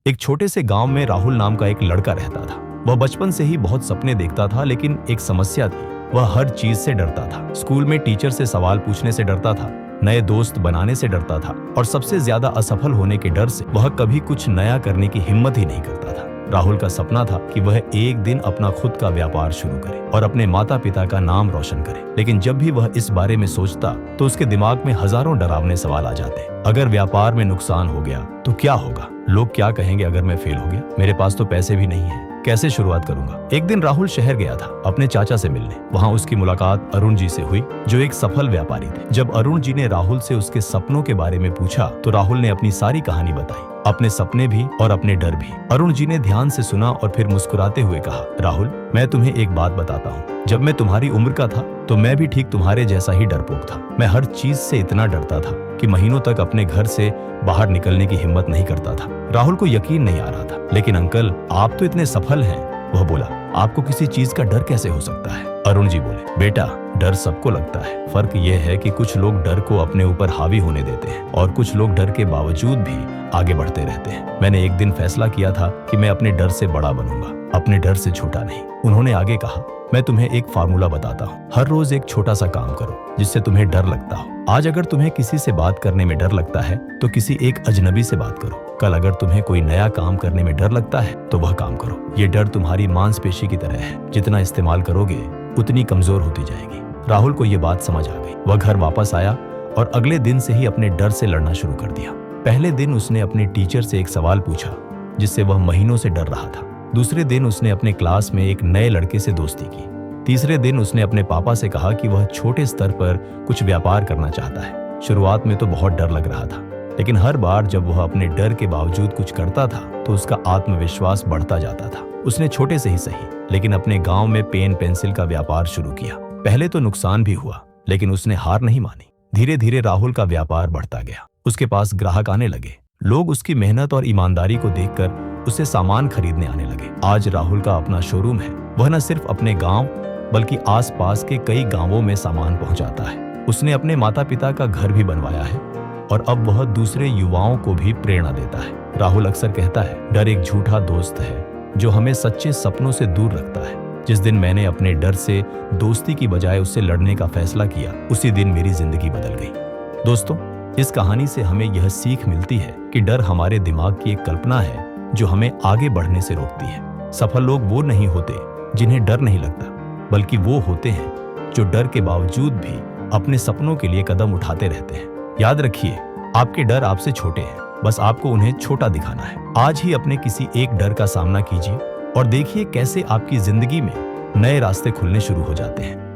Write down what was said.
एक छोटे से गांव में राहुल नाम का एक लड़का रहता था। वह बचपन से ही बहुत सपने देखता था, लेकिन एक समस्या थी, वह हर चीज से डरता था। स्कूल में टीचर से सवाल पूछने से डरता था, नए दोस्त बनाने से डरता था और सबसे ज्यादा असफल होने के डर से वह कभी कुछ नया करने की हिम्मत ही नहीं करता था। राहुल का सपना था कि वह एक दिन अपना खुद का व्यापार शुरू करे और अपने माता पिता का नाम रोशन करे। लेकिन जब भी वह इस बारे में सोचता तो उसके दिमाग में हजारों डरावने सवाल आ जाते। अगर व्यापार में नुकसान हो गया तो क्या होगा? लोग क्या कहेंगे अगर मैं फेल हो गया? मेरे पास तो पैसे भी नहीं है, कैसे शुरुआत करूंगा? एक दिन राहुल शहर गया था अपने चाचा से मिलने। वहां उसकी मुलाकात अरुण जी से हुई, जो एक सफल व्यापारी थे। जब अरुण जी ने राहुल से उसके सपनों के बारे में पूछा तो राहुल ने अपनी सारी कहानी बताई, अपने सपने भी और अपने डर भी। अरुण जी ने ध्यान से सुना और फिर मुस्कुराते हुए कहा, राहुल, मैं तुम्हें एक बात बताता हूँ। जब मैं तुम्हारी उम्र का था तो मैं भी ठीक तुम्हारे जैसा ही डरपोक था। मैं हर चीज से इतना डरता था कि महीनों तक अपने घर से बाहर निकलने की हिम्मत नहीं करता था। राहुल को यकीन नहीं आ रहा था। लेकिन अंकल, आप तो इतने सफल हैं, वह बोला, आपको किसी चीज का डर कैसे हो सकता है? अरुण जी बोले, बेटा, डर सबको लगता है। फर्क यह है कि कुछ लोग डर को अपने ऊपर हावी होने देते हैं और कुछ लोग डर के बावजूद भी आगे बढ़ते रहते हैं। मैंने एक दिन फैसला किया था कि मैं अपने डर से बड़ा बनूंगा, अपने डर से छोटा नहीं। उन्होंने आगे कहा, मैं तुम्हें एक फार्मूला बताता हूँ। हर रोज एक छोटा सा काम करो जिससे तुम्हें डर लगता हो। आज अगर तुम्हें किसी से बात करने में डर लगता है तो किसी एक अजनबी से बात करो। कल अगर तुम्हें कोई नया काम करने में डर लगता है तो वह काम करो। ये डर तुम्हारी मांसपेशी की तरह है, जितना इस्तेमाल करोगे उतनी कमजोर होती जाएगी। राहुल को ये बात समझ आ गई। वह घर वापस आया और अगले दिन से ही अपने डर से लड़ना शुरू कर दिया। पहले दिन उसने अपने टीचर से एक सवाल पूछा जिससे वह महीनों से डर रहा था। दूसरे दिन उसने अपने क्लास में एक नए लड़के से दोस्ती की। तीसरे दिन उसने अपने पापा से कहा कि वह छोटे स्तर पर कुछ व्यापार करना चाहता है। शुरुआत में तो बहुत डर लग रहा था, लेकिन हर बार जब वह अपने डर के बावजूद कुछ करता था तो उसका आत्मविश्वास बढ़ता जाता था। उसने छोटे से ही सही, लेकिन अपने गांव में पेन पेंसिल का व्यापार शुरू किया। पहले तो नुकसान भी हुआ, लेकिन उसने हार नहीं मानी। धीरे धीरे राहुल का व्यापार बढ़ता गया। उसके पास ग्राहक आने लगे। लोग उसकी मेहनत और ईमानदारी को देखकर उससे सामान खरीदने आने लगे। आज राहुल का अपना शोरूम है। वह न सिर्फ अपने गांव बल्कि आसपास के कई गांवों में सामान पहुंचाता है। उसने अपने माता पिता का घर भी बनवाया है और अब वह दूसरे युवाओं को भी प्रेरणा देता है। राहुल अक्सर कहता है, डर एक झूठा दोस्त है जो हमें सच्चे सपनों से दूर रखता है। जिस दिन मैंने अपने डर से दोस्ती की बजाय उससे लड़ने का फैसला किया, उसी दिन मेरी जिंदगी बदल गई। दोस्तों, इस कहानी से हमें यह सीख मिलती है कि डर हमारे दिमाग की एक कल्पना है जो हमें आगे बढ़ने से रोकती है। सफल लोग वो नहीं होते जिन्हें डर नहीं लगता, बल्कि वो होते हैं जो डर के बावजूद भी अपने सपनों के लिए कदम उठाते रहते हैं। याद रखिए, आपके डर आपसे छोटे हैं, बस आपको उन्हें छोटा दिखाना है। आज ही अपने किसी एक डर का सामना कीजिए और देखिए कैसे आपकी जिंदगी में नए रास्ते खुलने शुरू हो जाते हैं।